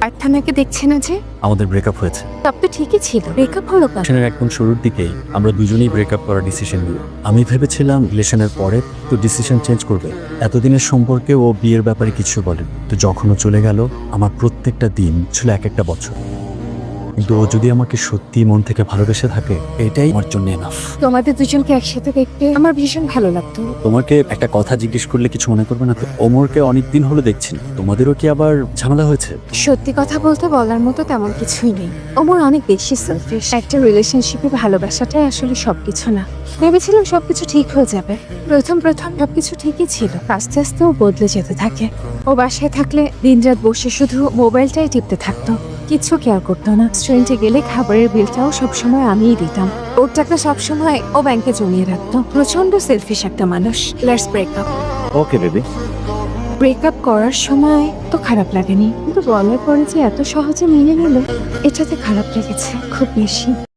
প্রার্থনাকে দেখছে না যে? আমাদের ব্রেকআপ হয়েছে। সব তো ঠিকই ছিল, ব্রেকআপ হলো কেন? রিলেশনের একদম শুরুর দিকেই আমরা দুজনেই ব্রেকআপ করার ডিসিশন নিই। আমি ভেবেছিলাম রিলেশনের পরে তো ডিসিশন চেঞ্জ করবে। এতদিনের সম্পর্কে ও বিয়ের ব্যাপারে কিছু বলেন, তো যখন ও চলে গেল আমার প্রত্যেকটা দিন ছিল এক একটা বছর। কিন্তু ও যদি আমাকে সত্যি মন থেকে ভালোবেসে থাকে, এটাই আমার জন্য এনাফ। তোমাদের দুজনকে একসাথে দেখতে আমার ভীষণ ভালো লাগতো। তোমাকে একটা কথা জিজ্ঞেস করলে কিছু মনে করবে না তো? ওমরকে অনেকদিন হলো দেখছি না, তোমাদেরও কি আবার ঝামেলা হয়েছে? সত্যি কথা বলতে বলার মতো তেমন কিছুই নেই। ওমর অনেক বেশি সেলফিশ। একটা রিলেশনশিপে ভালোবাসাটাই আসলে সবকিছু না। ভেবেছিলাম সবকিছু ঠিক হয়ে যাবে। প্রথম সবকিছু ঠিকই ছিল, আস্তে আস্তে ও বদলে যেতে থাকে। ও বাসায় থাকলে দিনরাত বসে শুধু মোবাইলটাই টিপতে থাকতো, কিছু কেয়ার করতো না। রেস্টুরেন্টে গেলে খাবারের বিলটাও সবসময় আমিই দিতাম। ওর টাকা সবসময় ও ব্যাংকে জমিয়ে রাখতো। প্রচন্ড সেলফিশ একটা মানুষ। Let's break up. Okay baby. Breakup করার সময় তো খারাপ লাগেনি, কিন্তু বলার পরে যে এত সহজে মেনে নিল, এটাতে খারাপ লেগেছে খুব বেশি।